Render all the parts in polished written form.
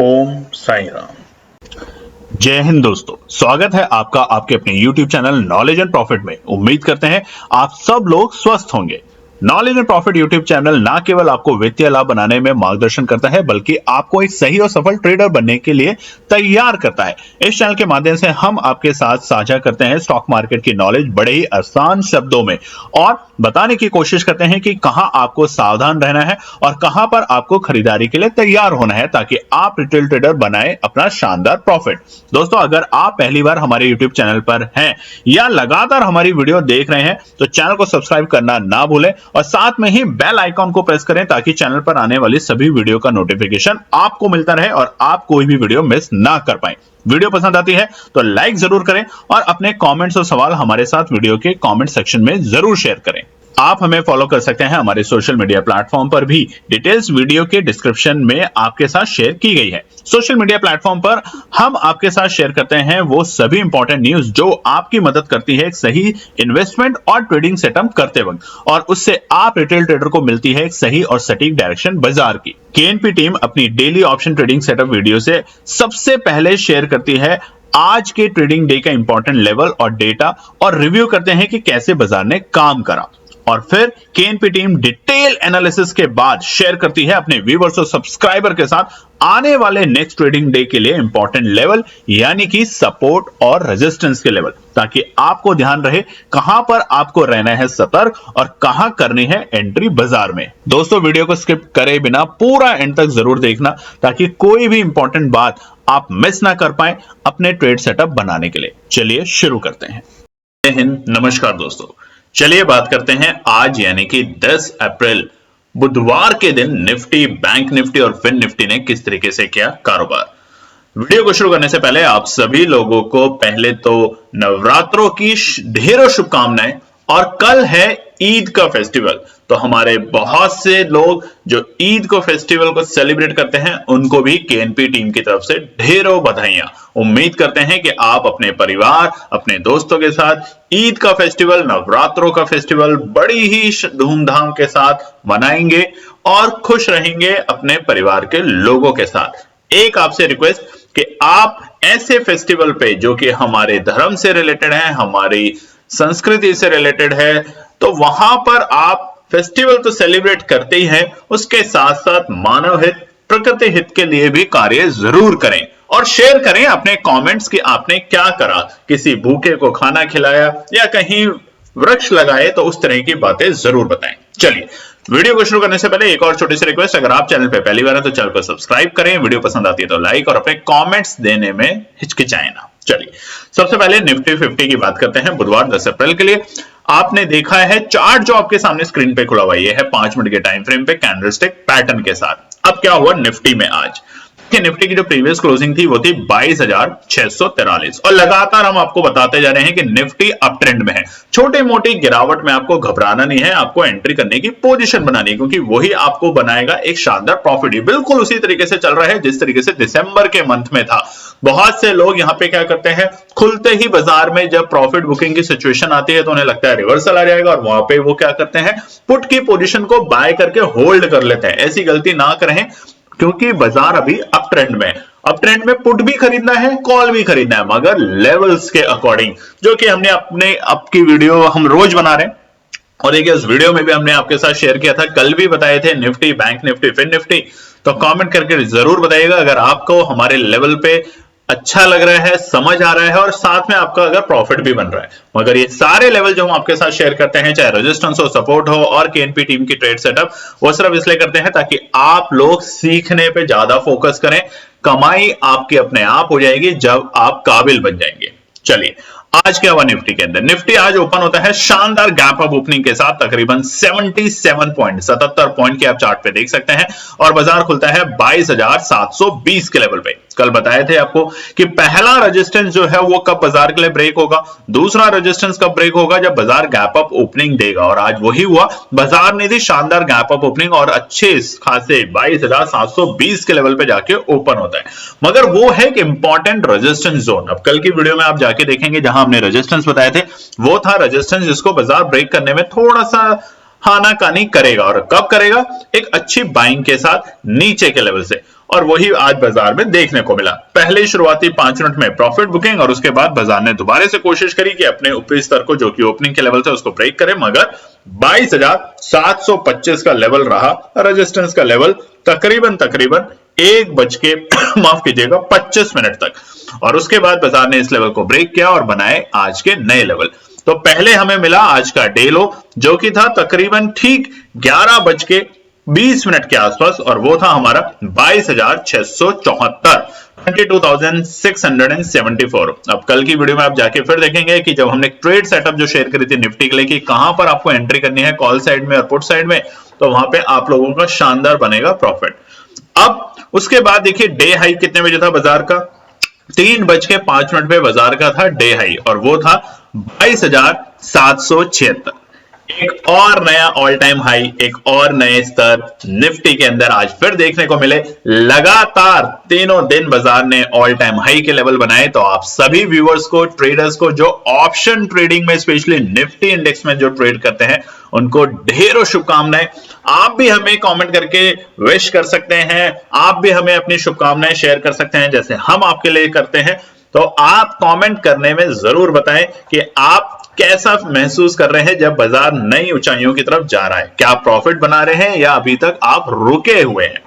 ओम साई राम। जय हिंद दोस्तों, स्वागत है आपका आपके अपने YouTube channel knowledge and profit में। उम्मीद करते हैं आप सब लोग स्वस्थ होंगे। Knowledge and profit YouTube channel ना केवल आपको वित्तीय लाभ बनाने में मार्गदर्शन करता है, बल्कि आपको एक सही और सफल ट्रेडर बनने के लिए तैयार करता है। इस चैनल के माध्यम से हम आपके साथ साझा करते हैं स्टॉक मार्केट की नॉलेज बड़े ही आसान शब्दों में, और बताने की कोशिश करते हैं कि कहां आपको सावधान रहना है और कहां पर आपको खरीदारी के लिए तैयार होना है, ताकि आप रिटेल ट्रेडर बनाए अपना शानदार प्रॉफिट। दोस्तों, अगर आप पहली बार हमारे YouTube चैनल पर हैं या लगातार हमारी वीडियो देख रहे हैं तो चैनल को सब्सक्राइब करना ना भूलें और साथ में ही बेल आइकॉन को प्रेस करें, ताकि चैनल पर आने वाली सभी वीडियो का नोटिफिकेशन आपको मिलता रहे और आप कोई भी वीडियो मिस ना कर पाए। वीडियो पसंद आती है तो लाइक जरूर करें और अपने कमेंट्स और सवाल हमारे साथ वीडियो के कमेंट सेक्शन में जरूर शेयर करें। आप हमें फॉलो कर सकते हैं हमारे सोशल मीडिया प्लेटफॉर्म पर भी, डिटेल्स वीडियो के डिस्क्रिप्शन में आपके साथ शेयर की गई है। सोशल मीडिया प्लेटफॉर्म पर हम आपके साथ शेयर करते हैं वो सभी इंपॉर्टेंट न्यूज जो आपकी मदद करती है एक सही इन्वेस्टमेंट और ट्रेडिंग सेटअप करते वक्त, और उससे आप रिटेल ट्रेडर को मिलती है एक सही और सटीक डायरेक्शन बाजार की। केएनपी टीम अपनी daily option trading setup video से सबसे पहले शेयर करती है आज के ट्रेडिंग डे का इंपॉर्टेंट लेवल और डेटा, और रिव्यू करते हैं कि कैसे बाजार ने काम करा, और फिर केएनपी टीम डिटेल एनालिसिस के बाद शेयर करती है अपने व्यूअर्स और सब्सक्राइबर के साथ आने वाले नेक्स्ट ट्रेडिंग डे के लिए इंपॉर्टेंट लेवल, यानी कि सपोर्ट और रेजिस्टेंस के लेवल, ताकि आपको ध्यान रहे कहां पर आपको रहना है सतर्क और कहां करनी है एंट्री बाजार में। दोस्तों, वीडियो को स्किप करे बिना पूरा एंड तक जरूर देखना, ताकि कोई भी इंपॉर्टेंट बात आप मिस ना कर पाए अपने ट्रेड सेटअप बनाने के लिए। चलिए शुरू करते हैं। जय हिंद, नमस्कार दोस्तों। चलिए बात करते हैं आज यानी कि 10 अप्रैल बुधवार के दिन निफ्टी, बैंक निफ्टी और फिन निफ्टी ने किस तरीके से किया कारोबार। वीडियो को शुरू करने से पहले आप सभी लोगों को पहले तो नवरात्रों की ढेरों शुभकामनाएं, और कल है ईद का फेस्टिवल, तो हमारे बहुत से लोग जो ईद को फेस्टिवल को सेलिब्रेट करते हैं उनको भी केएनपी टीम की तरफ से ढेरों बधाइयां। उम्मीद करते हैं कि आप अपने परिवार, अपने दोस्तों के साथ ईद का फेस्टिवल, नवरात्रों का फेस्टिवल बड़ी ही धूमधाम के साथ मनाएंगे और खुश रहेंगे अपने परिवार के लोगों के साथ। एक आपसे रिक्वेस्ट कि आप ऐसे फेस्टिवल पे जो कि हमारे धर्म से रिलेटेड है, हमारी संस्कृति से रिलेटेड है, तो वहां पर आप फेस्टिवल तो सेलिब्रेट करते ही हैं, उसके साथ साथ मानव हित, प्रकृति हित के लिए भी कार्य जरूर करें और शेयर करें अपने कमेंट्स कि आपने क्या करा, किसी भूखे को खाना खिलाया या कहीं वृक्ष लगाए, तो उस तरह की बातें जरूर बताएं। चलिए वीडियो को शुरू करने से पहले एक और छोटी सी रिक्वेस्ट, अगर आप चैनल पे पहली बार हैं तो चैनल को सब्सक्राइब करें, वीडियो पसंद आती है तो लाइक, और अपने कमेंट्स देने में हिचकिचाएं ना। चलिए सबसे पहले निफ्टी 50 की बात करते हैं बुधवार 10 अप्रैल के लिए। आपने देखा है चार्ट जो आपके सामने स्क्रीन पे खुला हुआ, ये है 5 मिनट के टाइम फ्रेम पे कैंडलस्टिक पैटर्न के साथ। अब क्या हुआ निफ्टी में आज कि निफ्टी की जो प्रीवियस क्लोजिंग थी वो थी 22,643, और लगातार हम आपको बताते जा रहे हैं कि निफ्टी अप ट्रेंड में है। छोटी मोटी गिरावट में आपको घबराना नहीं है, आपको एंट्री करने की पोजीशन बनानी है, क्योंकि वही आपको बनाएगा एक शानदार प्रॉफिट। बिल्कुल उसी तरीके से चल रहा है जिस तरीके से दिसंबर के मंथ में था। बहुत से लोग यहाँ पे क्या करते हैं, खुलते ही बाजार में जब प्रॉफिट बुकिंग की सिचुएशन आती है तो उन्हें लगता है रिवर्सल आ जाएगा, और वहां पे वो क्या करते हैं, पुट की पोजीशन को बाय करके होल्ड कर लेते हैं। ऐसी गलती ना करें, क्योंकि बाजार अभी अप ट्रेंड में है। अप ट्रेंड में पुट भी खरीदना है, कॉल भी खरीदना है, मगर लेवल्स के अकॉर्डिंग, जो कि हमने अपने अब की वीडियो हम रोज बना रहे हैं। और देखिए उस वीडियो में भी हमने आपके साथ शेयर किया था, कल भी बताए थे निफ्टी, बैंक निफ्टी, फिन निफ्टी, तो कमेंट करके जरूर बताइएगा अगर आपको हमारे लेवल पे अच्छा लग रहा है, समझ आ रहा है, और साथ में आपका अगर प्रॉफिट भी बन रहा है। मगर ये सारे लेवल जो हम आपके साथ शेयर करते हैं, चाहे रेजिस्टेंस हो, सपोर्ट हो और केएनपी टीम की ट्रेड सेटअप, वो सिर्फ इसलिए करते हैं ताकि आप लोग सीखने पे ज्यादा फोकस करें। कमाई आपकी अपने आप हो जाएगी जब आप काबिल बन जाएंगे। चलिए आज क्या हुआ निफ्टी के अंदर। निफ्टी आज ओपन होता है शानदार गैप अप ओपनिंग के साथ, तकरीबन 77 पॉइंट के आप चार्ट पे देख सकते हैं, और बाजार खुलता है 22,720 के लेवल पे। कल बताए थे आपको कि पहला रेजिस्टेंस जो है वो कब बाजार के लिए ब्रेक होगा, दूसरा रेजिस्टेंस कब ब्रेक होगा, जब बाजार गैप अप ओपनिंग देगा, और आज वही हुआ। बाजार ने दी शानदार गैप अप ओपनिंग और अच्छे खासे 22,720 के लेवल पे जाके ओपन होता है। मगर वो है कि इंपॉर्टेंट रेजिस्टेंस जोन, अब कल की वीडियो में आप जाके देखेंगे जहां हमने रेजिस्टेंस बताए थे, वो था रेजिस्टेंस जिसको बाजार ब्रेक करने में थोड़ा सा हानाकानी करेगा, और कब करेगा, एक अच्छी बाइंग के साथ नीचे के लेवल से। और वही आज बाजार में देखने को मिला। पहले शुरुआती 5 मिनट में प्रॉफिट बुकिंग और उसके बाद बाजार ने दोबारा से कोशिश करी कि अपने ऊपरी स्तर को, जो कि ओपनिंग के लेवल था, उसको ब्रेक करे, मगर 22,725 का लेवल रहा रेजिस्टेंस का लेवल तकरीबन 1:25 मिनट तक, और उसके बाद बाजार ने इस लेवल को ब्रेक किया और बनाए आज के नए लेवल। तो पहले हमें मिला आज का डे लो, जो कि था तकरीबन ठीक 11:20 मिनट के आसपास, और वो था हमारा 22,674, 22,674। अब कल की वीडियो में आप जाके फिर देखेंगे कि जब हमने ट्रेड सेटअप जो शेयर करी थी निफ्टी के लिए कि कहां पर आपको एंट्री करनी है, कॉल साइड में और पुट साइड में, तो वहां पे आप लोगों का शानदार बनेगा प्रॉफिट। अब उसके बाद देखिए डे हाई कितने बजे था बाजार का, 3:05 पे बाजार का था डे हाई, और वो था 22,776। एक और नया ऑल टाइम हाई, एक और नए स्तर निफ्टी के अंदर आज फिर देखने को मिले। लगातार तीनों दिन बाजार ने ऑल टाइम हाई के लेवल बनाए। तो आप सभी व्यूअर्स को, ट्रेडर्स को, जो ऑप्शन ट्रेडिंग में स्पेशली निफ्टी इंडेक्स में जो ट्रेड करते हैं, उनको ढेरों शुभकामनाएं। आप भी हमें कमेंट करके विश कर सकते हैं, आप भी हमें अपनी शुभकामनाएं शेयर कर सकते हैं जैसे हम आपके लिए करते हैं। तो आप कमेंट करने में जरूर बताएं कि आप कैसा महसूस कर रहे हैं जब बाजार नई ऊंचाइयों की तरफ जा रहा है। क्या आप प्रॉफिट बना रहे हैं या अभी तक आप रुके हुए हैं।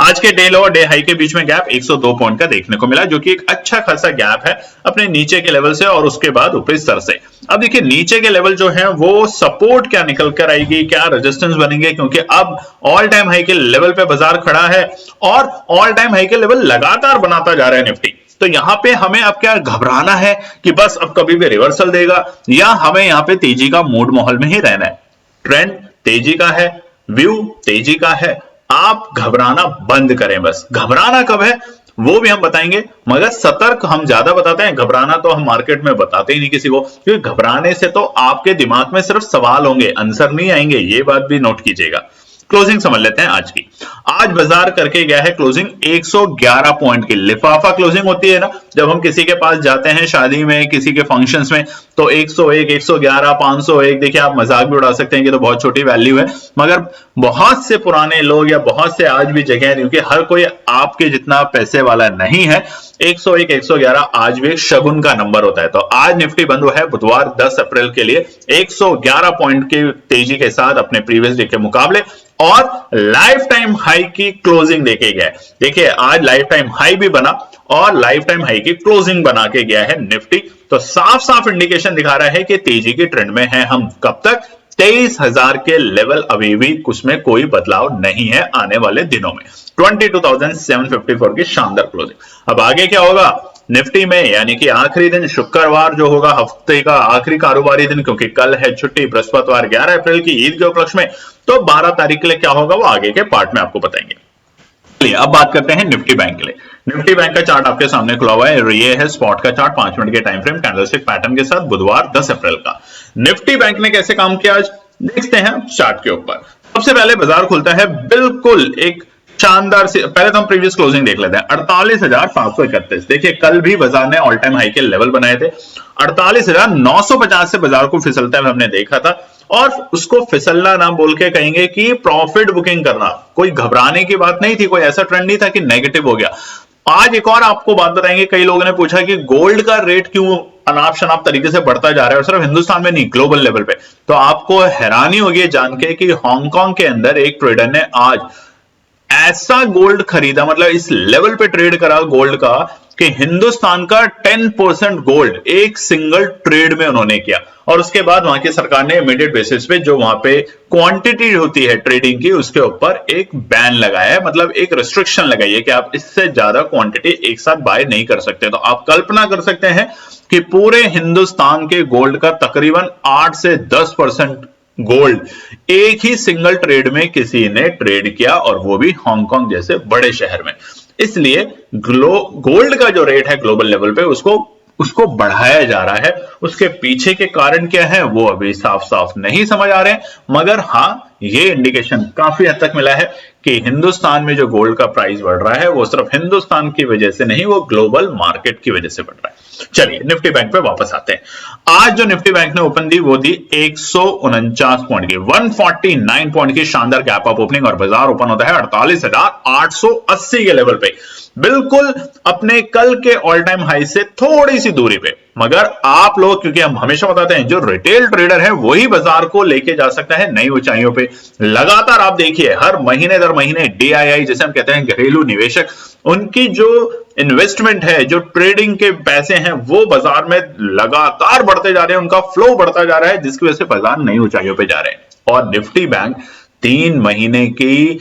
आज के डे लो और डे हाई के बीच में गैप 102 पॉइंट का देखने को मिला, जो कि एक अच्छा खासा गैप है अपने नीचे के लेवल से और उसके बाद ऊपरी स्तर से। अब देखिए नीचे के लेवल जो है वो सपोर्ट क्या निकल कर आएगी, क्या रेजिस्टेंस बनेंगे, क्योंकि अब ऑल टाइम हाई के लेवल पे बाजार खड़ा है और ऑल टाइम हाई के लेवल लगातार बनाता जा रहा है निफ्टी। तो यहां पे हमें अब क्या घबराना है कि बस अब कभी भी रिवर्सल देगा, या हमें यहां पे तेजी का मूड माहौल में ही रहना है। ट्रेंड तेजी का है, व्यू तेजी का है, आप घबराना बंद करें। बस घबराना कब है वो भी हम बताएंगे, मगर सतर्क हम ज्यादा बताते हैं, घबराना तो हम मार्केट में बताते ही नहीं किसी को, क्योंकि घबराने से तो आपके दिमाग में सिर्फ सवाल होंगे, आंसर नहीं आएंगे। ये बात भी नोट कीजिएगा। क्लोजिंग समझ लेते हैं आज की। आज बाजार करके गया है क्लोजिंग 111 पॉइंट की। लिफाफा क्लोजिंग होती है ना, जब हम किसी के पास जाते हैं शादी में, किसी के फंक्शंस में, तो 101, 111, 501, देखिए आप मजाक भी उड़ा सकते हैं कि तो बहुत छोटी वैल्यू है, मगर बहुत से पुराने लोग या बहुत से आज भी जगह, क्योंकि हर कोई आपके जितना पैसे वाला नहीं है, 101, 111 आज भी एक शगुन का नंबर होता है। तो आज निफ्टी बंद हुआ है बुधवार 10 अप्रैल के लिए 111 पॉइंट की तेजी के साथ अपने प्रीवियस डे के मुकाबले, और लाइफ टाइम हाई की क्लोजिंग देके गया। देखिए आज लाइफ टाइम हाई भी बना और लाइफ टाइम हाई की क्लोजिंग बना के गया है निफ्टी। तो साफ साफ इंडिकेशन दिखा रहा है कि तेजी की ट्रेंड में है हम। कब तक? 23,000 के लेवल अभी भी उसमें कोई बदलाव नहीं है आने वाले दिनों में। 22,754 की शानदार क्लोजिंग। अब आगे क्या होगा निफ्टी में, यानी कि आखिरी दिन शुक्रवार जो होगा हफ्ते का आखिरी कारोबारी दिन, क्योंकि कल है छुट्टी बृहस्पतिवार 11 अप्रैल की ईद के उपलक्ष्य में, तो 12 तारीख के लिए क्या होगा वो आगे के पार्ट में आपको बताएंगे। चलिए अब बात करते हैं निफ्टी बैंक के लिए। निफ्टी बैंक का चार्ट आपके सामने खुला हुआ है, ये है स्पॉट का चार्ट 5 मिनट के टाइम फ्रेम कैंडलस्टिक पैटर्न के साथ बुधवार 10 अप्रैल का। निफ्टी बैंक ने कैसे काम किया आज देखते हैं चार्ट के ऊपर। सबसे पहले बाजार खुलता है बिल्कुल एक शानदार से, पहले तो हम प्रीवियस क्लोजिंग देख लेते हैं 48,731। देखिए कल भी बाजार ने ऑल टाइम हाई के लेवल बनाए थे। 48,950 से बाजार को फिसलता है हमने देखा था, और उसको फिसलना ना बोल के कहेंगे कि प्रॉफिट बुकिंग करना। कोई घबराने की बात नहीं थी, कोई ऐसा ट्रेंड नहीं था कि नेगेटिव हो गया। आज एक और आपको बात बताएंगे, कई लोगों ने पूछा कि गोल्ड का रेट क्यों अनाप शनाप तरीके से बढ़ता जा रहा है, और सिर्फ हिंदुस्तान में नहीं ग्लोबल लेवल पे। तो आपको हैरानी होगी जान के कि हांगकांग के अंदर एक ट्रेडर ने आज ऐसा गोल्ड खरीदा, मतलब इस लेवल पे ट्रेड करा गोल्ड का, कि हिंदुस्तान का 10% गोल्ड एक सिंगल ट्रेड में उन्होंने किया। और उसके बाद वहां की सरकार ने इमीडिएट बेसिस पे जो वहां पे क्वांटिटी होती है ट्रेडिंग की, उसके ऊपर एक बैन लगाया है, मतलब एक रिस्ट्रिक्शन लगाई है कि आप इससे ज्यादा क्वांटिटी एक साथ बाय नहीं कर सकते। तो आप कल्पना कर सकते हैं कि पूरे हिंदुस्तान के गोल्ड का तकरीबन 8 से 10% गोल्ड एक ही सिंगल ट्रेड में किसी ने ट्रेड किया, और वो भी हांगकांग जैसे बड़े शहर में। इसलिए गोल्ड का जो रेट है ग्लोबल लेवल पे उसको बढ़ाया जा रहा है। उसके पीछे के कारण क्या है वो अभी साफ साफ नहीं समझ आ रहे हैं, मगर हाँ ये इंडिकेशन काफी हद तक मिला है कि हिंदुस्तान में जो गोल्ड का प्राइस बढ़ रहा है वो सिर्फ हिंदुस्तान की वजह से नहीं, वो ग्लोबल मार्केट की वजह से बढ़ रहा है। चलिए निफ्टी बैंक पे वापस आते हैं। आज जो निफ्टी बैंक ने ओपन दी वो दी 149 पॉइंट की, 149 पॉइंट की शानदार गैप अप ओपनिंग, और बाजार ओपन होता है 48,880 के लेवल पे, बिल्कुल अपने कल के ऑल टाइम हाई से थोड़ी सी दूरी पे। मगर आप लोग, क्योंकि हम हमेशा बताते हैं जो रिटेल ट्रेडर है वही बाजार को लेके जा सकता है नई ऊंचाइयों पे। लगातार आप देखिए हर महीने दर महीने DII जैसे हम कहते हैं घरेलू निवेशक, उनकी जो इन्वेस्टमेंट है, जो ट्रेडिंग के पैसे हैं, वो बाजार में लगातार बढ़ते जा रहे हैं, उनका फ्लो बढ़ता जा रहा है, जिसकी वजह से बाजार नई ऊंचाइयों पे जा रहे हैं। और निफ्टी बैंक 3 महीने की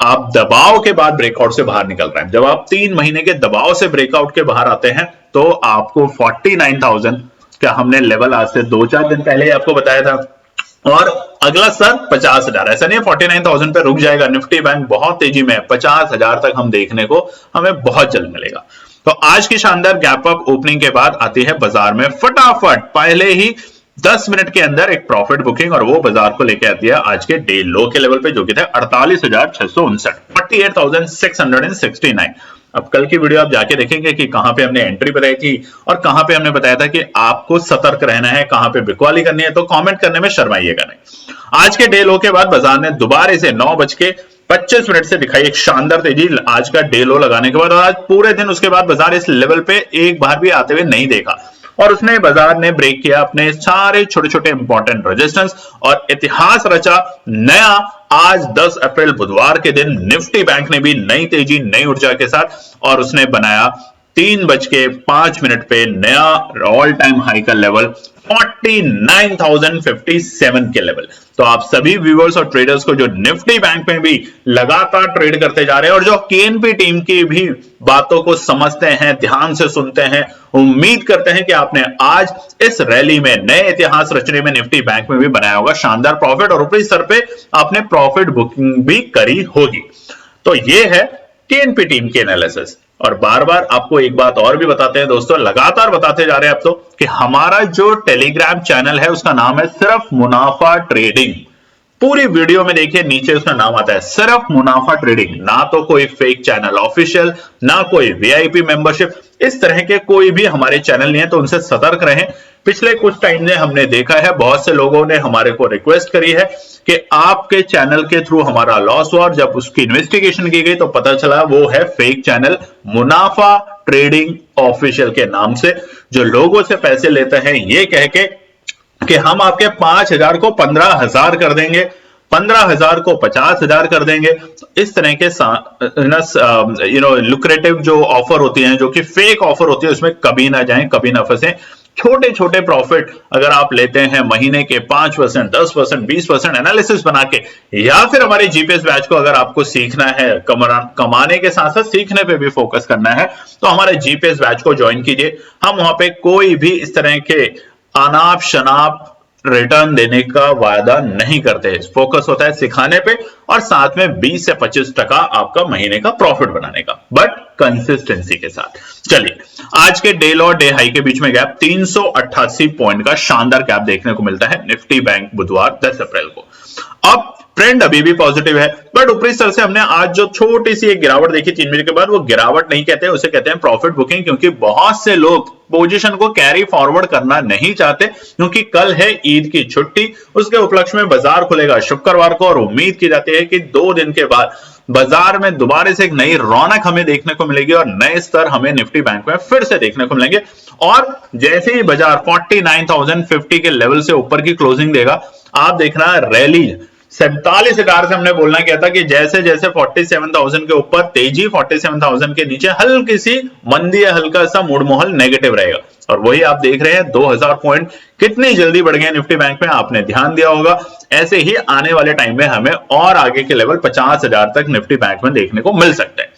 आप दबाव के बाद ब्रेकआउट से बाहर निकल रहे हैं। जब आप 3 महीने के दबाव से ब्रेकआउट के बाहर आते हैं तो आपको 49,000 का हमने लेवल आज से 2-4 दिन पहले आपको बताया था, और अगला स्तर 50,000। ऐसा नहीं है 49,000 पे रुक जाएगा निफ्टी बैंक, बहुत तेजी में 50,000 तक हम देखने को हमें बहुत जल्द मिलेगा। तो आज की शानदार गैप अप ओपनिंग के बाद आती है बाजार में फटाफट पहले ही 10 मिनट के अंदर एक प्रॉफिट बुकिंग, और वो बाजार को लेकर आती है आज के डे लो के लेवल पे जो कि थे 48,659, 48,669। अब कल की वीडियो आप जाके देखेंगे कि कहां पे हमने एंट्री बनाई थी और कहां पे हमने बताया था कि आपको सतर्क रहना है, कहां पे बिकवाली करनी है, तो कमेंट करने में शर्माइएगा नहीं। आज के डे लो के बाद बाजार ने दोबारा से 9:25 से दिखाई एक शानदार तेजी आज का डे लो लगाने के बाद, और आज पूरे दिन उसके बाद बाजार इस लेवल पे एक बार भी आते हुए नहीं देखा, और उसने बाजार ने ब्रेक किया अपने सारे छोटे छोटे इंपॉर्टेंट रेजिस्टेंस और इतिहास रचा नया। आज 10 अप्रैल बुधवार के दिन निफ्टी बैंक ने भी नई तेजी नई ऊर्जा के साथ, और उसने बनाया 3:05 पे नया ऑल टाइम हाई का लेवल 49,057 के लेवल। तो आप सभी व्यूअर्स और ट्रेडर्स को जो निफ्टी बैंक में भी लगातार ट्रेड करते जा रहे हैं और जो केएनपी टीम की भी बातों को समझते हैं, ध्यान से सुनते हैं, उम्मीद करते हैं कि आपने आज इस रैली में नए इतिहास रचने में निफ्टी बैंक में भी बनाया होगा शानदार प्रॉफिट, और ऊपरी स्तर पे आपने प्रॉफिट बुकिंग भी करी होगी। तो ये है केएनपी टीम की एनालिसिस। और बार बार आपको एक बात और भी बताते हैं दोस्तों, लगातार बताते जा रहे हैं आप तो, कि हमारा जो टेलीग्राम चैनल है उसका नाम है सिर्फ मुनाफा ट्रेडिंग। पूरी वीडियो में देखिए नीचे उसका नाम आता है सिर्फ मुनाफा ट्रेडिंग, ना तो कोई फेक चैनल ऑफिशियल, ना कोई VIP मेंबरशिप, इस तरह के कोई भी हमारे चैनल नहीं है, तो उनसे सतर्क रहें। पिछले कुछ टाइम से हमने देखा है बहुत से लोगों ने हमारे को रिक्वेस्ट करी है कि आपके चैनल के थ्रू हमारा लॉस हुआ, और जब उसकी इन्वेस्टिगेशन की गई तो पता चला वो है फेक चैनल मुनाफा ट्रेडिंग ऑफिशियल के नाम से, जो लोगों से पैसे लेते हैं ये कह के कि हम आपके 5,000 को 15,000 कर देंगे, 15,000 को 50,000 कर देंगे। इस तरह के लुक्रेटिव जो ऑफर होती हैं, जो कि फेक ऑफर होती है, उसमें कभी ना जाएं, कभी ना फंसें। छोटे छोटे प्रॉफिट अगर आप लेते हैं महीने के 5%, 10%, 20% एनालिसिस बना के, या फिर हमारे जीपीएस बैच को अगर आपको सीखना है, कमाने के साथ साथ सीखने पे भी फोकस करना है, तो हमारे जीपीएस बैच को ज्वाइन कीजिए। हम वहां पे कोई भी इस तरह के अनाप शनाप रिटर्न देने का वायदा नहीं करते, फोकस होता है सिखाने पे, और साथ में 20 से 25% आपका महीने का प्रॉफिट बनाने का, बट कंसिस्टेंसी के साथ। चलिए आज के डे लो और डे हाई के बीच में गैप 388 पॉइंट का शानदार गैप देखने को मिलता है निफ्टी बैंक बुधवार 10 अप्रैल को। अब ट्रेंड अभी भी पॉजिटिव है, बट ऊपरी स्तर से हमने आज जो छोटी सी एक गिरावट देखी 3 मिनट के बाद, वो गिरावट नहीं कहते हैं, उसे कहते हैं प्रॉफिट बुकिंग, क्योंकि बहुत से लोग पोजीशन को कैरी फॉरवर्ड करना नहीं चाहते, क्योंकि कल है ईद की छुट्टी, उसके उपलक्ष्य में बाजार खुलेगा शुक्रवार को, और उम्मीद की जाती है कि 2 दिन के बाद बाजार में दोबारा से एक नई रौनक हमें देखने को मिलेगी और नए स्तर हमें निफ्टी बैंक में फिर से देखने को मिलेंगे। और जैसे ही बाजार 49,050 के लेवल से ऊपर की क्लोजिंग देगा, आप देखना रैली 47,000 से हमने बोलना किया था कि जैसे जैसे 47,000 के ऊपर तेजी, 47,000 के नीचे हल्की सी मंदी है, हल्का सा मूड नेगेटिव रहेगा, और वही आप देख रहे हैं 2,000 पॉइंट कितनी जल्दी बढ़ गए निफ्टी बैंक में, आपने ध्यान दिया होगा। ऐसे ही आने वाले टाइम में हमें और आगे के लेवल 50,000 तक निफ्टी बैंक में देखने को मिल सकते हैं।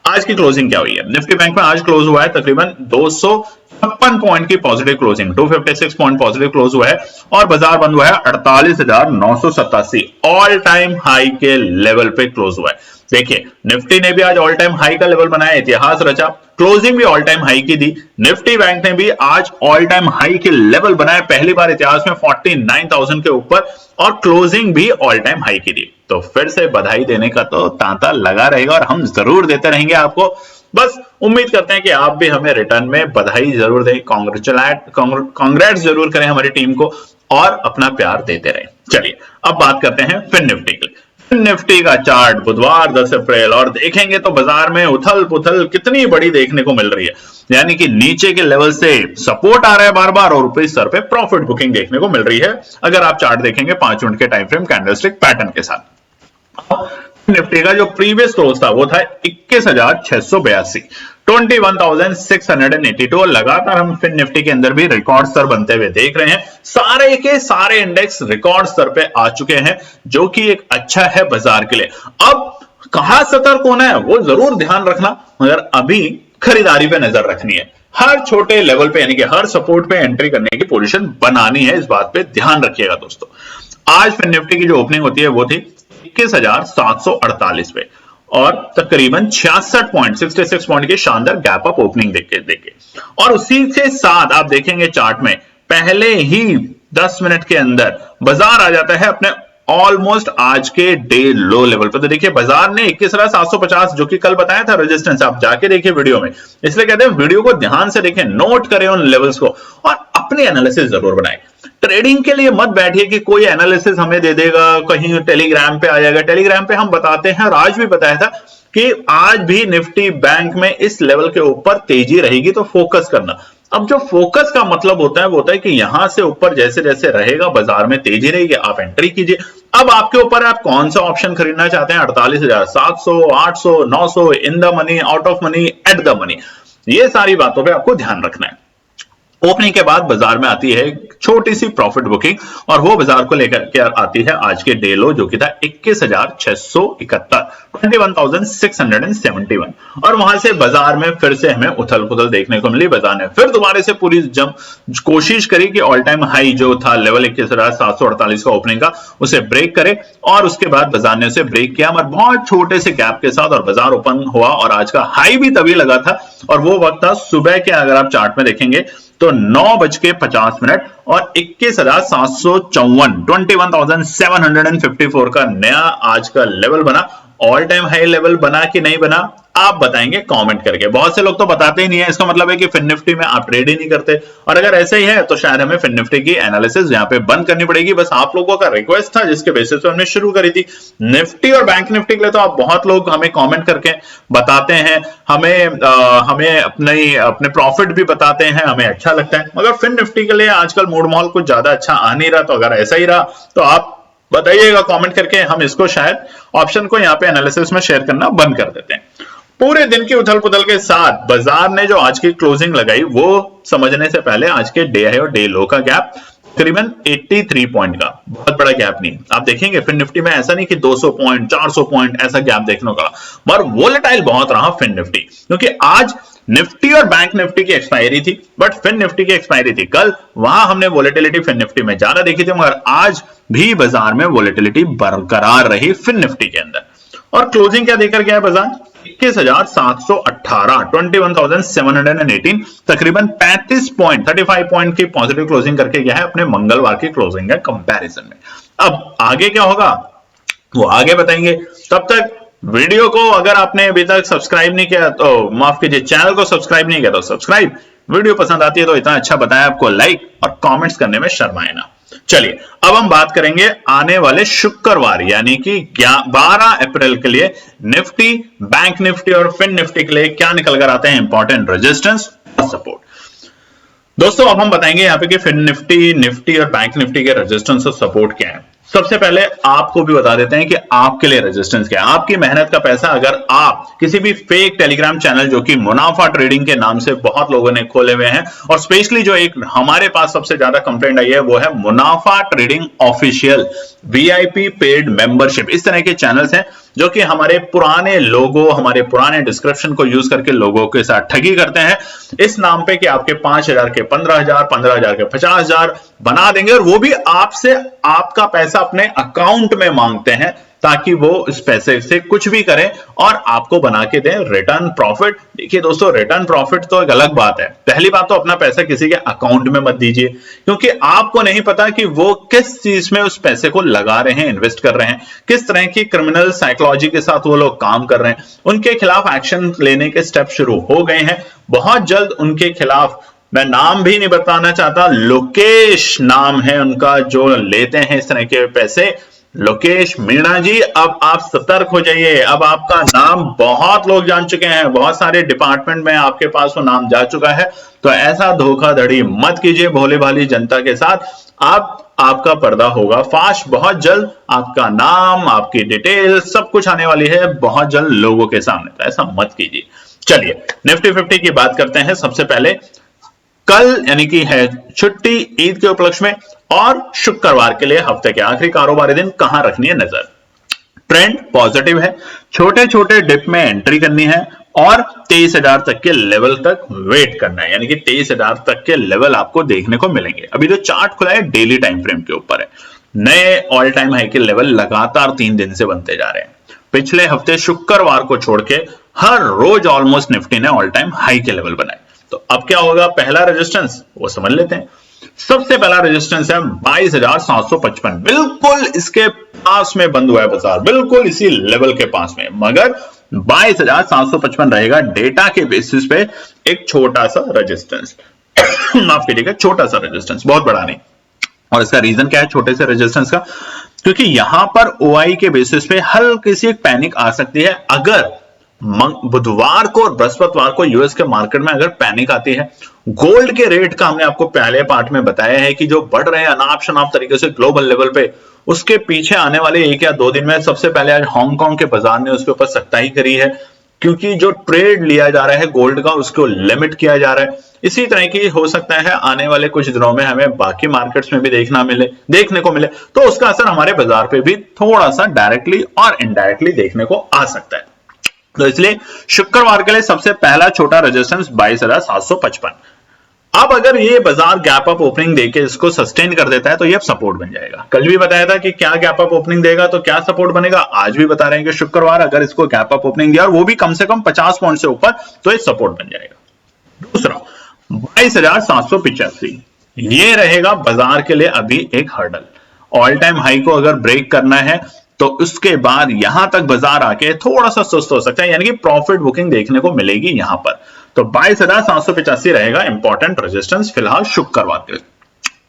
आज की क्लोजिंग क्या हुई है निफ्टी बैंक में? आज क्लोज हुआ है तकरीबन 256 पॉइंट की positive closing, 256 point positive close हुआ है, और बाजार बंद हुआ है 48,987 ऑल टाइम हाई के लेवल पे क्लोज हुआ है। देखिए निफ्टी ने भी आज ऑल टाइम हाई का लेवल बनाया, इतिहास रचा, क्लोजिंग भी ऑल टाइम हाई की दी। निफ्टी बैंक ने भी आज ऑल टाइम हाई के लेवल बनाए, पहली बार इतिहास में 49,000 के ऊपर, और क्लोजिंग भी ऑल टाइम हाई की दी। तो फिर से बधाई देने का तो तांता लगा रहेगा और हम जरूर देते रहेंगे आपको। बस उम्मीद करते हैं कि आप भी हमें रिटर्न में बधाई जरूर दें, कांग्रेट्स जरूर करें हमारी टीम को और अपना प्यार देते रहें। चलिए अब बात करते हैं फिन निफ्टी की। फिन निफ्टी का चार्ट बुधवार 10 अप्रैल, और देखेंगे तो बाजार में उथल पुथल कितनी बड़ी देखने को मिल रही है, यानी कि नीचे के लेवल से सपोर्ट आ रहा है बार बार और ऊपरी स्तर पे प्रॉफिट बुकिंग देखने को मिल रही है, अगर आप चार्ट देखेंगे 5 मिनट के टाइम फ्रेम कैंडलस्टिक पैटर्न के साथ। निफ्टी का जो प्रीवियस क्लोज था वो था 21,682, 21,682। लगातार हम फिन निफ्टी के अंदर भी रिकॉर्ड स्तर बनते हुए देख रहे हैं, सारे के सारे इंडेक्स रिकॉर्ड स्तर पे आ चुके हैं, जो कि एक अच्छा है बाजार के लिए। अब कहां सतर्क होना है वो जरूर ध्यान रखना, मगर अभी खरीदारी पे नजर रखनी है, हर छोटे लेवल पे यानी कि हर सपोर्ट पे एंट्री करने की पोजीशन बनानी है, इस बात पे ध्यान रखिएगा दोस्तों। आज फिन निफ्टी की जो ओपनिंग होती है वो थी 21,748 पे, और तकरीबन 66 पॉइंट की शानदार गैप अप ओपनिंग देखे, और उसी के साथ आप देखेंगे चार्ट में पहले ही 10 मिनट के अंदर बाजार आ जाता है अपने ऑलमोस्ट आज के डे लो लेवल पर। तो देखिए बाजार ने 21,750 जो कि कल बताया था रेजिस्टेंस, आप जाके देखिए वीडियो में, इसलिए कहते हैं वीडियो को ध्यान से देखें, नोट करें उन लेवल्स को और अपनी एनालिसिस जरूर बनाएं। ट्रेडिंग के लिए मत बैठिए कि कोई एनालिसिस हमें दे देगा, कहीं टेलीग्राम पे आ जाएगा। टेलीग्राम पे हम बताते हैं, और आज भी बताया था कि आज भी निफ्टी बैंक में इस लेवल के ऊपर तेजी रहेगी, तो फोकस करना। अब जो फोकस का मतलब होता है वो होता है कि यहां से ऊपर जैसे जैसे रहेगा बाजार में तेजी रहेगी, आप एंट्री कीजिए। अब आपके ऊपर आप कौन सा ऑप्शन खरीदना चाहते हैं, 48,700, 800, 900, in the money, out of money, at the money, ये सारी बातों पे आपको ध्यान रखना है। ओपनिंग के बाद बाजार में आती है छोटी सी प्रॉफिट बुकिंग, और वो बाजार को लेकर के आती है आज के डे लो जो कि था 21,671, 21,671, और वहां से बाजार में फिर से हमें उथल पुथल देखने को मिली। बाजार ने फिर दोबारा से पूरी कोशिश करी कि ऑल टाइम हाई जो था लेवल 21,748 का ओपनिंग का, उसे ब्रेक करे, और उसके बाद बाजार ने उसे ब्रेक किया, मगर बहुत छोटे से गैप के साथ, और बाजार ओपन हुआ, और आज का हाई भी तभी लगा था, और वो वक्त था सुबह के, अगर आप चार्ट में देखेंगे तो 9:50 और 21,754, 21,754 का नया आज का लेवल बना। ऑल टाइम हाई लेवल बना कि नहीं बना, आप बताएंगे कमेंट करके। बहुत से लोग तो बताते ही नहीं है, इसका मतलब है कि फिन निफ्टी में आप ट्रेड ही नहीं करते, और अगर ऐसे ही है तो शायद हमें फिन निफ्टी की एनालिसिस यहाँ पे बंद करनी पड़ेगी। बस आप लोगों का रिक्वेस्ट था जिसके बेसिस पे हमने शुरू करी थी। निफ्टी और बैंक निफ्टी के लिए तो आप बहुत लोग हमें कमेंट करके बताते हैं, हमें अपने प्रॉफिट भी बताते हैं, हमें अच्छा लगता है, मगर फिन निफ्टी के लिए आजकल मूड माहौल कुछ ज्यादा अच्छा आ नहीं रहा। तो अगर ऐसा ही रहा तो आप बताइएगा कमेंट करके, हम इसको शायद ऑप्शन को यहाँ पे एनालिसिस में शेयर करना बंद कर देते हैं। पूरे दिन की उथल पुथल के साथ बाजार ने जो आज की क्लोजिंग लगाई वो समझने से पहले आज के डे हाई और डे लो का गैप तकरीबन 83 पॉइंट का, बहुत बड़ा गैप नहीं। आप देखेंगे फिन निफ्टी में ऐसा नहीं कि 200 पॉइंट 400 पॉइंट ऐसा गैप देखने का, मगर वोलेटाइल बहुत रहा फिन निफ्टी, क्योंकि आज निफ्टी और बैंक निफ्टी की एक्सपायरी थी, बट फिन निफ्टी की एक्सपायरी थी कल, वहां हमने वोलेटिलिटी फिन निफ्टी में ज्यादा देखी थी, मगर आज भी बाजार में वोलेटिलिटी बरकरार रही फिन निफ्टी के अंदर। और क्लोजिंग क्या देकर गया है बाजार, 21,718, 21,718, तकरीबन 35 पॉइंट की पॉजिटिव क्लोजिंग करके गया है अपने मंगलवार की क्लोजिंग के कंपैरिजन में। अब आगे क्या होगा वो आगे बताएंगे, तब तक वीडियो को अगर आपने अभी तक सब्सक्राइब नहीं किया तो माफ कीजिए, चैनल को सब्सक्राइब नहीं किया तो सब्सक्राइब, वीडियो पसंद आती है तो इतना अच्छा बताया आपको लाइक, और कमेंट्स करने में शर्माए ना। चलिए अब हम बात करेंगे आने वाले शुक्रवार यानी कि 12 अप्रैल के लिए निफ्टी, बैंक निफ्टी और फिन निफ्टी के लिए क्या निकल कर आते हैं इंपॉर्टेंट रेजिस्टेंस और सपोर्ट। दोस्तों अब हम बताएंगे यहाँ पे कि फिन निफ्टी, निफ्टी और बैंक निफ्टी के रेजिस्टेंस और सपोर्ट क्या है। सबसे पहले आपको भी बता देते हैं कि आपके लिए रेजिस्टेंस क्या है। आपकी मेहनत का पैसा अगर आप किसी भी फेक टेलीग्राम चैनल जो कि मुनाफा ट्रेडिंग के नाम से बहुत लोगों ने खोले हुए हैं, और स्पेशली जो एक हमारे पास सबसे ज्यादा कंप्लेंट आई है वो है मुनाफा trading official VIP paid membership, इस तरह के चैनल्स हैं जो कि हमारे पुराने लोगो, हमारे पुराने डिस्क्रिप्शन को यूज करके लोगों के साथ ठगी करते हैं इस नाम पे कि आपके 5,000 के 15,000, 15,000 के 50,000 बना देंगे, और वो भी आपसे आपका पैसा अपने अकाउंट में मांगते हैं ताकि वो इस पैसे से कुछ भी करें और आपको बना के दें रिटर्न प्रॉफिट। देखिए दोस्तों, रिटर्न प्रॉफिट तो एक अलग बात है। पहली बात तो अपना पैसा किसी के अकाउंट में मत दीजिए, क्योंकि आपको नहीं पता कि वो किस चीज में उस पैसे को लगा रहे हैं, इन्वेस्ट कर रहे हैं, किस तरह की क्रिमिनल साइकोलॉजी के साथ वो लोग काम कर रहे हैं। उनके खिलाफ एक्शन लेने के स्टेप शुरू हो गए हैं। बहुत जल्द उनके खिलाफ, मैं नाम भी नहीं बताना चाहता, लोकेश नाम है उनका जो लेते हैं इस तरह के पैसे, लोकेश मीणा जी, अब आप सतर्क हो जाइए। अब आपका नाम बहुत लोग जान चुके हैं, बहुत सारे डिपार्टमेंट में आपके पास वो नाम जा चुका है। तो ऐसा धोखाधड़ी मत कीजिए भोले भाली जनता के साथ। आपका पर्दा होगा फाश। बहुत जल्द आपका नाम, आपकी डिटेल सब कुछ आने वाली है बहुत जल्द लोगों के सामने, तो ऐसा मत कीजिए। चलिए निफ्टी 50 की बात करते हैं। सबसे पहले कल यानी कि है छुट्टी ईद के उपलक्ष्य में, और शुक्रवार के लिए हफ्ते के आखिरी कारोबारी दिन कहां रखनी है नजर। ट्रेंड पॉजिटिव है, छोटे छोटे डिप में एंट्री करनी है और 23,000 तक के लेवल तक वेट करना है, यानी कि 23,000 तक के लेवल आपको देखने को मिलेंगे। अभी जो चार्ट खुला है डेली टाइम फ्रेम के ऊपर है, नए ऑल टाइम हाई के लेवल लगातार 3 दिन से बनते जा रहे हैं। पिछले हफ्ते शुक्रवार को छोड़ के हर रोज ऑलमोस्ट निफ्टी ने ऑल टाइम हाई के लेवल बनाए। तो अब क्या होगा, पहला रेजिस्टेंस वो समझ लेते हैं। सबसे पहला रेजिस्टेंस है 22,755, बिल्कुल इसके पास में बंद हुआ है बाजार, बिल्कुल इसी लेवल के पास में, मगर 22,755 रहेगा डेटा के बेसिस पे एक छोटा सा रेजिस्टेंस। माफ कीजिएगा, छोटा सा रेजिस्टेंस, बहुत बड़ा नहीं। और इसका रीजन क्या है छोटे से रेजिस्टेंस का, क्योंकि यहां पर ओआई के बेसिस पे हल्की सी एक पैनिक आ सकती है। अगर बुधवार को और बृहस्पतिवार को यूएस के मार्केट में अगर पैनिक आती है, गोल्ड के रेट का हमने आपको पहले पार्ट में बताया है कि जो बढ़ रहे हैं अनाप शनाप तरीके से ग्लोबल लेवल पे, उसके पीछे आने वाले 1 या 2 दिन में सबसे पहले आज हांगकांग के बाजार ने उसके ऊपर सख्ताई करी है, क्योंकि जो ट्रेड लिया जा रहा है गोल्ड का उसको लिमिट किया जा रहा है। इसी तरह की हो सकता है आने वाले कुछ दिनों में हमें बाकी मार्केट्स में भी देखने को मिले, तो उसका असर हमारे बाजार पे भी थोड़ा सा डायरेक्टली और इनडायरेक्टली देखने को आ सकता है। तो इसलिए शुक्रवार के लिए सबसे पहला छोटा रेजिस्टेंस 22,755। अब अगर ये बाजार गैप अप ओपनिंग देके इसको सस्टेन कर देता है तो ये सपोर्ट बन जाएगा। कल भी बताया था कि क्या गैप अप ओपनिंग देगा तो क्या सपोर्ट बनेगा, आज भी बता रहे हैं कि शुक्रवार अगर इसको गैप अप ओपनिंग दिया और वो भी कम से कम 50 पॉइंट से ऊपर, तो ये सपोर्ट बन जाएगा। दूसरा 22,785, ये रहेगा बाजार के लिए अभी एक हर्डल। ऑल टाइम हाई को अगर ब्रेक करना है तो उसके बाद यहां तक बाजार आके थोड़ा सा सुस्त हो सकता है, यानी कि प्रॉफिट बुकिंग देखने को मिलेगी यहां पर। तो 22,785 रहेगा इंपॉर्टेंट रेजिस्टेंस फिलहाल शुक्रवार के लिए।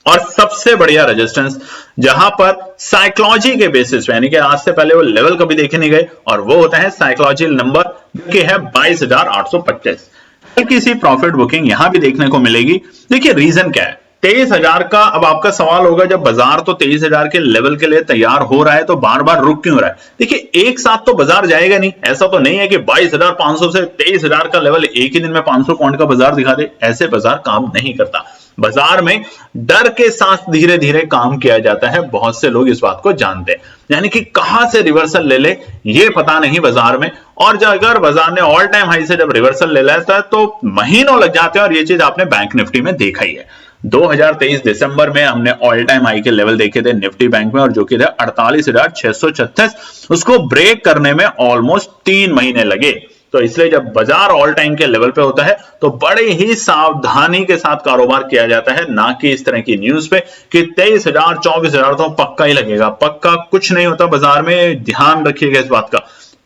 और सबसे बढ़िया रेजिस्टेंस जहां पर साइकोलॉजी के बेसिस पे, यानी कि आज से पहले वो लेवल कभी देखे नहीं गए, और वो होता है साइकोलॉजी नंबर जो है 22,825। हल्की सी प्रॉफिट बुकिंग यहां भी देखने को मिलेगी। देखिए रीजन क्या है, 23,000 का। अब आपका सवाल होगा जब बाजार तो 23,000 के लेवल के लिए तैयार हो रहा है तो बार बार रुक क्यों रहा है। देखिए एक साथ तो बाजार जाएगा नहीं, ऐसा तो नहीं है कि 22,500 से 23,000 का लेवल एक ही दिन में 500 पॉइंट का बाजार दिखा दे, ऐसे बाजार काम नहीं करता। बाजार में डर के साथ धीरे धीरे काम किया जाता है, बहुत से लोग इस बात को जानते हैं, यानी कि कहां से रिवर्सल ले ले ये पता नहीं बाजार में। और जब अगर बाजार ने ऑल टाइम हाई से जब रिवर्सल ले लेता है तो महीनों लग जाते हैं, और ये चीज आपने बैंक निफ्टी में देखा ही है। 2023 दिसंबर में हमने ऑल टाइम हाई के लेवल देखे थे निफ्टी बैंक में, और जो कि थे 48,636, उसको ब्रेक करने में ऑलमोस्ट 3 महीने लगे। तो इसलिए जब बाजार ऑल टाइम के लेवल पे होता है तो बड़े ही सावधानी के साथ कारोबार किया जाता है, ना कि इस तरह की न्यूज पे कि 23,000 24,000 तो पक्का ही लगेगा। पक्का कुछ नहीं होता बाजार में, ध्यान रखिएगा इस बात का।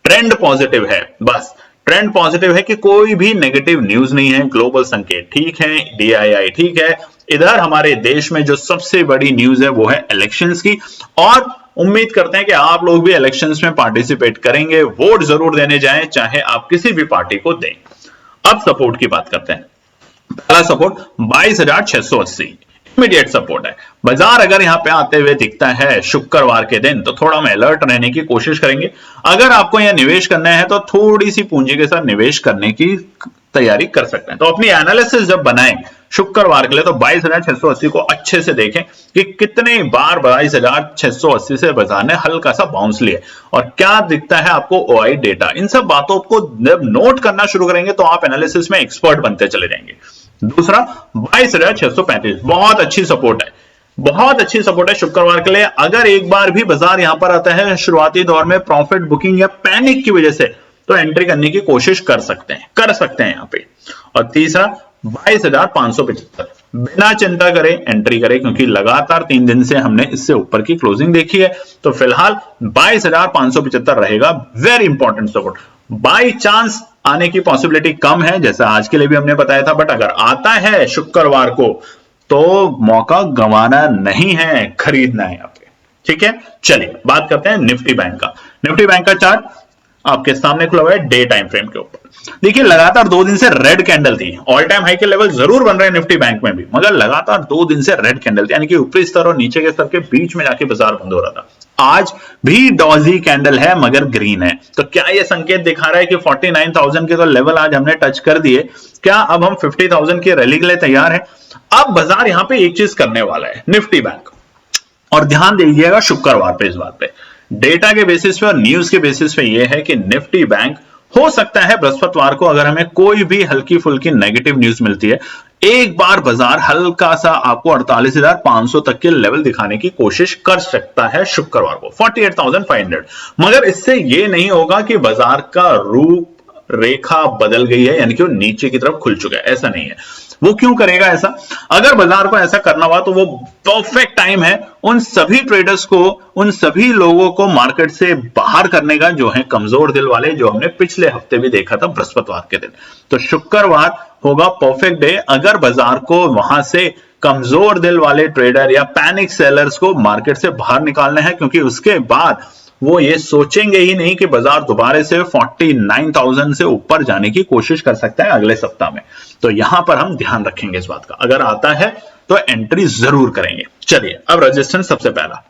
ट्रेंड पॉजिटिव है, बस ट्रेंड पॉजिटिव है कि कोई भी नेगेटिव न्यूज नहीं है। ग्लोबल संकेत ठीक है, डीआईआई ठीक है। इधर हमारे देश में जो सबसे बड़ी न्यूज है वो है इलेक्शंस की, और उम्मीद करते हैं कि आप लोग भी इलेक्शंस में पार्टिसिपेट करेंगे, वोट जरूर देने जाएं, चाहे आप किसी भी पार्टी को दें। अब सपोर्ट की बात करते हैं। पहला सपोर्ट 22,680 इमीडिएट सपोर्ट है। बाजार अगर यहां पे आते हुए दिखता है शुक्रवार के दिन तो थोड़ा हम अलर्ट रहने की कोशिश करेंगे। अगर आपको यहां निवेश करना है तो थोड़ी सी पूंजी के साथ निवेश करने की तैयारी कर सकते हैं। तो अपनी एनालिसिस जब बनाएं शुक्रवार के लिए तो 22,680 को अच्छे से देखें कि कितने बार 22,680 से बाजार ने हल्का सा बाउंस लिया और क्या दिखता है आपको ओआई डेटा। इन सब बातों को जब नोट करना शुरू करेंगे तो आप एनालिसिस में एक्सपर्ट बनते चले जाएंगे। दूसरा 22,635 बहुत अच्छी सपोर्ट है। बहुत अच्छी सपोर्ट है शुक्रवार के लिए। अगर एक बार भी बाजार यहां पर आता है शुरुआती दौर में प्रॉफिट बुकिंग या पैनिक की वजह से, तो एंट्री करने की कोशिश कर सकते हैं यहां पे। और तीसरा 22,575, बिना चिंता करे एंट्री करें, क्योंकि लगातार 3 दिन से हमने इससे ऊपर की क्लोजिंग देखी है। तो फिलहाल 22,575 रहेगा very important support. By chance आने की पॉसिबिलिटी कम है, जैसा आज के लिए भी हमने बताया था, बट अगर आता है शुक्रवार को तो मौका गंवाना नहीं है, खरीदना है यहां पे। ठीक है, चलिए बात करते हैं निफ्टी बैंक का। निफ्टी बैंक का चार्ट आपके सामने खुला हुआ है डे टाइम फ्रेम के ऊपर। देखिए लगातार 2 दिन से रेड कैंडल थी, ऑल टाइम हाई के लेवल जरूर बन रहे हैं निफ्टी बैंक में भी, मगर लगातार 2 दिन से रेड कैंडल थी, यानी कि ऊपरी स्तर और नीचे के स्तर के बीच में जाके बाजार बंद हो रहा था। आज भी डॉजी कैंडल है मगर ग्रीन है, तो क्या यह संकेत दिखा रहा है कि 49,000 के तो लेवल आज हमने टच कर दिए, क्या अब हम 50,000 की रैली के लिए तैयार है? अब बाजार यहां पे एक चीज करने वाला है निफ्टी बैंक, और ध्यान दीजिएगा शुक्रवार पे इस बात पे, डेटा के बेसिस पे और न्यूज के बेसिस पे यह है कि निफ्टी बैंक हो सकता है बृहस्पतिवार को अगर हमें कोई भी हल्की फुल्की नेगेटिव न्यूज मिलती है, एक बार बाजार हल्का सा आपको 48,500 तक के लेवल दिखाने की कोशिश कर सकता है शुक्रवार को, 48,500। मगर इससे यह नहीं होगा कि बाजार का रूप रेखा बदल गई है, यानी कि वो नीचे की तरफ खुल चुका है, ऐसा नहीं है। वो क्यों करेगा ऐसा? अगर बाजार को ऐसा करना हुआ तो वो परफेक्ट टाइम है उन सभी ट्रेडर्स को, उन सभी लोगों को मार्केट से बाहर करने का, जो है कमजोर दिल वाले, जो हमने पिछले हफ्ते भी देखा था बृहस्पतिवार के दिन। तो शुक्रवार होगा परफेक्ट डे अगर बाजार को वहां से कमजोर दिल वाले ट्रेडर या पैनिक सेलर्स को मार्केट से बाहर निकालना है, क्योंकि उसके बाद वो ये सोचेंगे ही नहीं कि बाजार दोबारा से 49,000 से ऊपर जाने की कोशिश कर सकता है अगले सप्ताह में। तो यहां पर हम ध्यान रखेंगे इस बात का, अगर आता है तो एंट्री जरूर करेंगे। चलिए अब रेजिस्टेंस सबसे पहला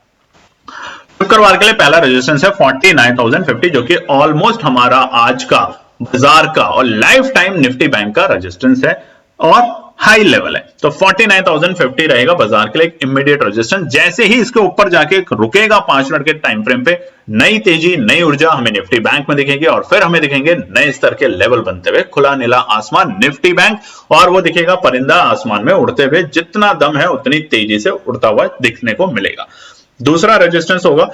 शुक्रवार के लिए पहला रेजिस्टेंस है 49,050, जो कि ऑलमोस्ट हमारा आज का बाजार का और लाइफ टाइम निफ्टी बैंक का रेजिस्टेंस है और हाई लेवल है। तो 49,050 रहेगा बाजार के लिए एक इमीडिएट रेजिस्टेंस। जैसे ही इसके ऊपर जाके रुकेगा 5 मिनट के टाइम फ्रेम पे, नई तेजी नई ऊर्जा हमें निफ्टी बैंक में दिखेगी और फिर हमें दिखेंगे नए स्तर के लेवल बनते हुए, खुला नीला आसमान निफ्टी बैंक, और वो दिखेगा परिंदा आसमान में उड़ते हुए, जितना दम है उतनी तेजी से उड़ता हुआ दिखने को मिलेगा। दूसरा रेजिस्टेंस होगा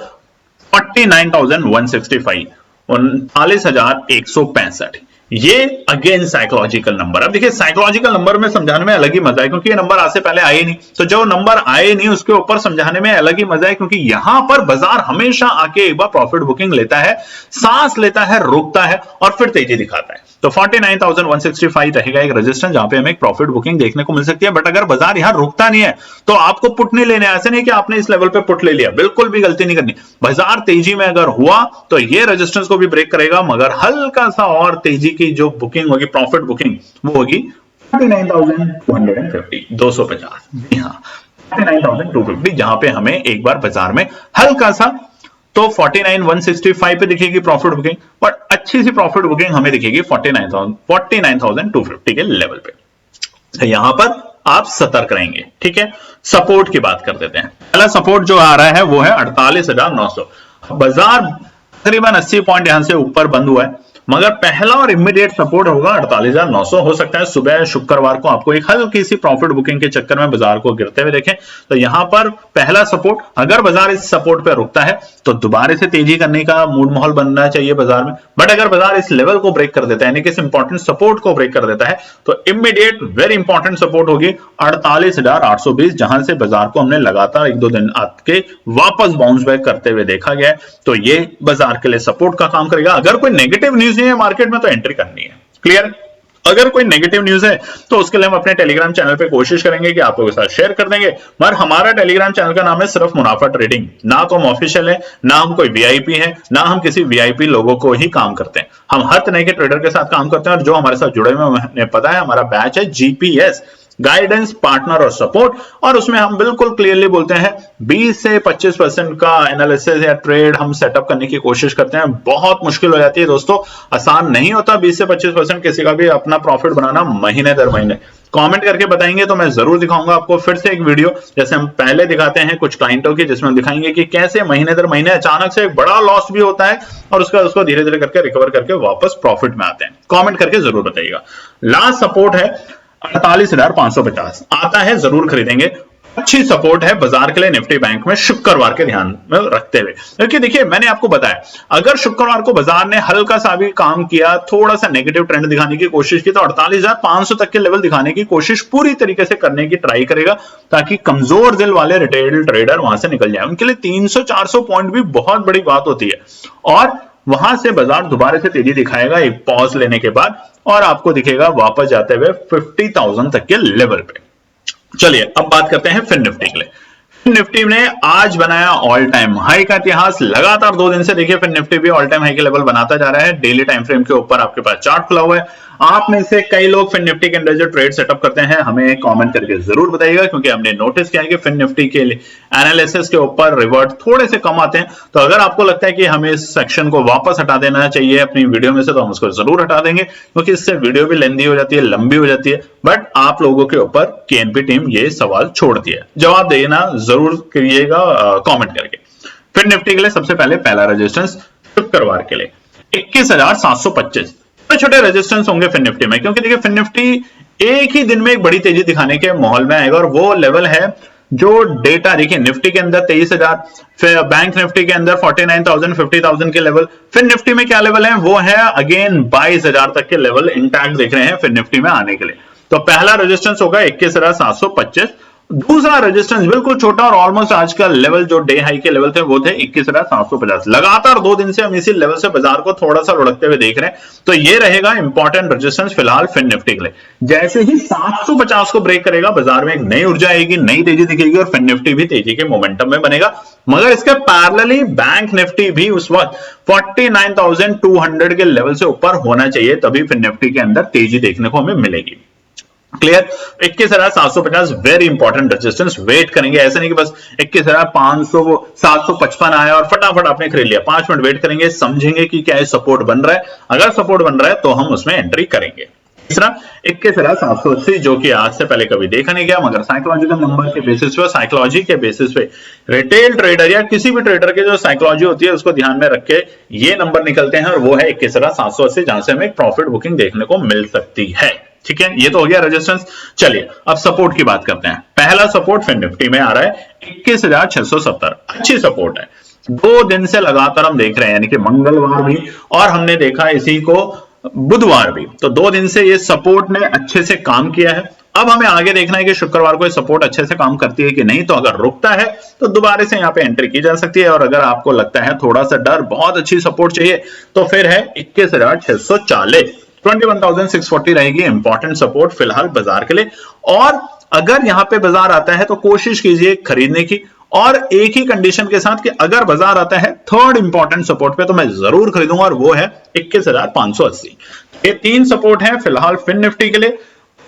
49,165, 49,165। ये अगेन साइकोलॉजिकल नंबर। अब देखिए साइकोलॉजिकल नंबर में समझाने में अलग ही मजा है, क्योंकि ये नंबर आज से पहले आए नहीं, तो जो नंबर आए नहीं उसके ऊपर समझाने में अलग ही मजा है, क्योंकि यहां पर बाजार हमेशा आके एक बार प्रॉफिट बुकिंग लेता है, सांस लेता है, रुकता है और फिर तेजी दिखाता है। तो 49,165 रहेगा एक रेजिस्टेंस जहां पे हमें एक प्रॉफिट बुकिंग देखने को मिल सकती है। बट अगर बाजार यहां रुकता नहीं है तो आपको पुट नहीं लेने, ऐसे नहीं कि आपने इस लेवल पे पुट ले लिया, बिल्कुल भी गलती नहीं करनी। बाजार तेजी में अगर हुआ तो ये रेजिस्टेंस को भी ब्रेक करेगा, मगर हल्का सा और तेजी की जो बुकिंग होगी, प्रॉफिट बुकिंग, वो होगी 49,250, 250, जी हाँ 49,250, जहां पे हमें एक बार बाजार में हल्का सा तो 49,165 पे दिखेगी प्रॉफिट बुकिंग, पर अच्छी सी प्रॉफिट बुकिंग हमें दिखेगी 49,250 के लेवल पे। तो यहां पर आप सतर्क रहेंगे। ठीक है, सपोर्ट की बात कर देते हैं। पहला सपोर्ट जो आ रहा है वो है 48,900। बाजार तकरीबन 80 पॉइंट यहां से ऊपर बंद हुआ है, मगर पहला और इमीडिएट सपोर्ट होगा 48,900। हो सकता है सुबह शुक्रवार को आपको एक हल्की सी प्रॉफिट बुकिंग के चक्कर में बाजार को गिरते हुए देखें। तो यहां पर पहला सपोर्ट, अगर बाजार इस सपोर्ट पे रुकता है तो दोबारा से तेजी करने का मूड माहौल बनना चाहिए बाजार में। बट अगर बाजार इस लेवल को ब्रेक कर देता है, यानी कि इस इंपॉर्टेंट सपोर्ट को ब्रेक कर देता है, तो इमीडिएट वेरी इंपॉर्टेंट सपोर्ट होगी 48,820, जहां से बाजार को हमने लगातार 1-2 दिन के वापस बाउंस बैक करते हुए देखा गया है। तो ये बाजार के लिए सपोर्ट का काम करेगा। अगर कोई नेगेटिव न्यूज नहीं है मार्केट में तो एंट्री करनी है। क्लियर? अगर कोई नेगेटिव न्यूज है तो उसके लिए हम अपने टेलीग्राम चैनल पे कोशिश करेंगे कि आप लोगों के साथ शेयर कर देंगे। मगर हमारा टेलीग्राम चैनल का नाम है सिर्फ मुनाफा ट्रेडिंग, ना तो हम ऑफिशियल है, ना हम कोई वीआईपी है, ना हम किसी वीआईपी लोगों को ही काम करते हैं। हम हर तरह के ट्रेडर के साथ काम करते हैं, और जो हमारे साथ जुड़े हुए हैं पता है, हमारा बैच है जीपीएस, गाइडेंस पार्टनर और सपोर्ट, और उसमें हम बिल्कुल क्लियरली बोलते हैं 20 से 25% का एनालिसिस या ट्रेड हम सेटअप करने की कोशिश करते हैं। बहुत मुश्किल हो जाती है दोस्तों, आसान नहीं होता 20 से 25% किसी का भी अपना प्रॉफिट बनाना महीने दर महीने। कमेंट करके बताएंगे तो मैं जरूर दिखाऊंगा आपको फिर से एक वीडियो, जैसे हम पहले दिखाते हैं कुछ क्लाइंटों की, जिसमें हम दिखाएंगे कि कैसे महीने दर महीने अचानक से एक बड़ा लॉस भी होता है और उसको धीरे धीरे करके रिकवर करके वापस प्रॉफिट में आते हैं। कमेंट करके जरूर बताइएगा। लास्ट सपोर्ट है 48,550, आता है जरूर खरीदेंगे। अच्छी सपोर्ट है बाजार के लिए निफ्टी बैंक में शुक्रवार के ध्यान में रखते हुए, क्योंकि देखिए मैंने आपको बताया अगर शुक्रवार को बाजार ने हल्का सा भी काम किया, थोड़ा सा नेगेटिव ट्रेंड दिखाने की कोशिश की, तो 48,500 तक के लेवल दिखाने की कोशिश पूरी तरीके से करने की ट्राई करेगा, ताकि कमजोर दिल वाले रिटेल ट्रेडर वहां से निकल जाए। उनके लिए 300-400 पॉइंट भी बहुत बड़ी बात होती है, और वहां से बाजार दोबारा से तेजी दिखाएगा एक पॉज लेने के बाद, और आपको दिखेगा वापस जाते हुए 50,000 तक के लेवल पे। चलिए अब बात करते हैं फिन निफ्टी के लिए। फिन निफ्टी ने आज बनाया ऑल टाइम हाई का इतिहास। लगातार 2 दिन से देखिए फिन निफ्टी भी ऑल टाइम हाई के लेवल बनाता जा रहा है। डेली टाइम फ्रेम के ऊपर आपके पास चार्ट खुला हुआ है। आप में से कई लोग फिन निफ्टी के अंदर जो ट्रेड सेटअप करते हैं हमें कमेंट करके जरूर बताइएगा, क्योंकि हमने नोटिस किया है कि फिन निफ्टी के एनालिसिस के ऊपर रिवर्ट थोड़े से कम आते हैं। तो अगर आपको लगता है कि हमें इस सेक्शन को वापस हटा देना चाहिए अपनी वीडियो में से, तो हम उसको जरूर हटा देंगे, क्योंकि इससे वीडियो भी लेंदी हो जाती है, लंबी हो जाती है। बट आप लोगों के ऊपर केएनपी टीम ये सवाल छोड़ती है, जवाब देना जरूर करिएगा कमेंट करके। फिन निफ्टी के लिए सबसे पहले पहला रेजिस्टेंस शुक्रवार के लिए 21,725। छोटे रेजिस्टेंस होंगे फिन निफ्टी में, क्योंकि देखिए फिन निफ्टी एक ही दिन में एक बड़ी तेजी दिखाने के माहौल में आएगा, और वो लेवल है जो डेटा देखिए निफ्टी के अंदर 23,000, फिर बैंक निफ्टी के अंदर 49,000 50,000 के लेवल। फिर निफ्टी में क्या लेवल है, वो है अगेन 22,000 तक के लेवल इंटैक्ट दिख रहे हैं फिर निफ्टी में आने के लिए। तो पहला रेजिस्टेंस होगा 21,725। दूसरा रेजिस्टेंस बिल्कुल छोटा और ऑलमोस्ट आज का लेवल जो डे हाई के लेवल थे वो थे 21,750। लगातार 2 दिन से हम इसी लेवल से बाजार को थोड़ा सा लुढ़कते हुए देख रहे हैं, तो ये रहेगा इंपॉर्टेंट रेजिस्टेंस फिलहाल फिन निफ्टी के लिए। जैसे ही 750 को ब्रेक करेगा बाजार में एक नई ऊर्जा आएगी, नई तेजी दिखेगी, और फिन निफ्टी भी तेजी के मोमेंटम में बनेगा। मगर इसके पैरेलली बैंक निफ्टी भी उस वक्त 49,200 के लेवल से ऊपर होना चाहिए, तभी फिन निफ्टी के अंदर तेजी देखने को हमें मिलेगी। Clear. 21,750 very important resistance, wait करेंगे। ऐसा नहीं कि बस 21,500 755 आया और फटाफट आपने खरीद लिया। 5 मिनट वेट करेंगे, समझेंगे कि क्या सपोर्ट बन रहा है। अगर सपोर्ट बन रहा है तो हम उसमें एंट्री करेंगे। तीसरा 21,780, जो कि आज से पहले कभी देखा नहीं गया, मगर साइकोलॉजिकल नंबर के बेसिस पे, साइकोलॉजी के बेसिस पे रिटेल ट्रेडर या किसी भी ट्रेडर के जो साइकोलॉजी होती है उसको ध्यान में रख के ये नंबर निकलते हैं, और वो है 21,780, जहां से हमें एक प्रॉफिट बुकिंग देखने को मिल सकती है। ठीक है, ये तो हो गया रेजिस्टेंस। चलिए अब सपोर्ट की बात करते हैं। पहला सपोर्ट फिन निफ्टी में आ रहा है 21,670। अच्छी सपोर्ट है, 2 दिन से लगातार हम देख रहे हैं, यानी कि मंगलवार भी और हमने देखा इसी को बुधवार भी। तो 2 दिन से ये सपोर्ट ने अच्छे से काम किया है। अब हमें आगे देखना है कि शुक्रवार को ये सपोर्ट अच्छे से काम करती है कि नहीं। तो अगर रुकता है तो दोबारा से यहाँ पे एंट्री की जा सकती है, और अगर आपको लगता है थोड़ा सा डर, बहुत अच्छी सपोर्ट चाहिए, तो फिर है 21,640। 21,640 रहेगी इंपॉर्टेंट सपोर्ट फिलहाल बाजार के लिए। और अगर यहां पे बाजार आता है तो कोशिश कीजिए खरीदने की, और एक ही कंडीशन के साथ कि अगर बाजार आता है थर्ड इंपॉर्टेंट सपोर्ट पे तो मैं जरूर खरीदूंगा, और वो है 21,580। ये 3 सपोर्ट है फिलहाल फिन निफ्टी के लिए।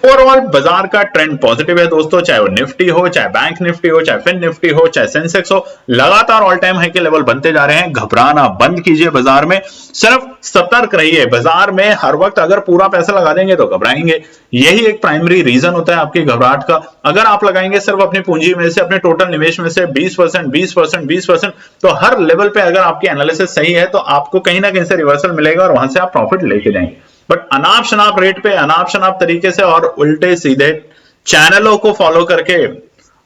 ओवरऑल बाजार का ट्रेंड पॉजिटिव है दोस्तों, चाहे वो निफ्टी हो, चाहे बैंक निफ्टी हो, चाहे फिन निफ्टी हो, चाहे सेंसेक्स हो, लगातार ऑल टाइम हाई के लेवल बनते जा रहे हैं। घबराना बंद कीजिए बाजार में, सिर्फ सतर्क रहिए। बाजार में हर वक्त अगर पूरा पैसा लगा देंगे तो घबराएंगे, यही एक प्राइमरी रीजन होता है आपकी घबराहट का। अगर आप लगाएंगे सिर्फ अपनी पूंजी में से, अपने टोटल निवेश में से 20%, 20%, 20%, तो हर लेवल पे अगर आपकी एनालिसिस सही है तो आपको कहीं ना कहीं से रिवर्सल मिलेगा, और वहां से आप प्रॉफिट लेके जाएंगे। बट अनाप शनाप रेट पे, अनाप शनाप तरीके से और उल्टे सीधे चैनलों को फॉलो करके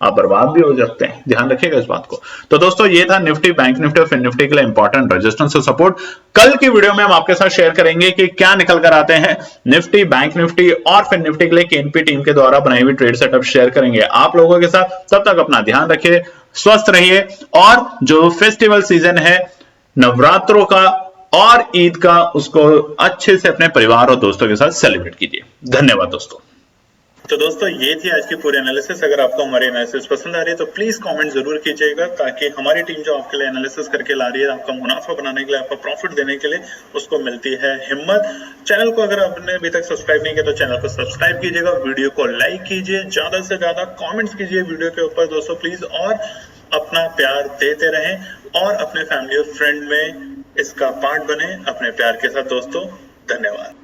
आप बर्बाद भी हो जाते हैं, ध्यान रखिएगा इस बात को। तो दोस्तों ये था निफ्टी, बैंक निफ्टी और फिन निफ्टी के लिए इंपॉर्टेंट रेजिस्टेंस और सपोर्ट। कल की वीडियो में हम आपके साथ शेयर करेंगे कि क्या निकल कर आते हैं निफ्टी, बैंक निफ्टी और फिन निफ्टी के लिए केएनपी टीम के द्वारा बनाई हुई ट्रेड सेटअप शेयर करेंगे आप लोगों के साथ। तब तक अपना ध्यान रखिए, स्वस्थ रहिए, और जो फेस्टिवल सीजन है नवरात्रों का और ईद का, उसको अच्छे से अपने परिवार और दोस्तों के साथ सेलिब्रेट कीजिए। धन्यवाद दोस्तों। तो दोस्तों ये थी आज की पूरी एनालिसिस। अगर आपको हमारी एनालिसिस पसंद आ रही है तो प्लीज कमेंट जरूर कीजिएगा, ताकि हमारी टीम जो आपके लिए एनालिसिस करके ला रही है, आपका मुनाफा बनाने के लिए, आपका प्रॉफिट देने के लिए, उसको मिलती है हिम्मत। चैनल को अगर आपने अभी तक सब्सक्राइब नहीं किया तो चैनल को सब्सक्राइब कीजिएगा, वीडियो को लाइक कीजिए, ज्यादा से ज्यादा कॉमेंट्स कीजिए वीडियो के ऊपर दोस्तों प्लीज, और अपना प्यार देते रहें और अपने फैमिली और फ्रेंड में इसका पार्ट बने अपने प्यार के साथ दोस्तों। धन्यवाद।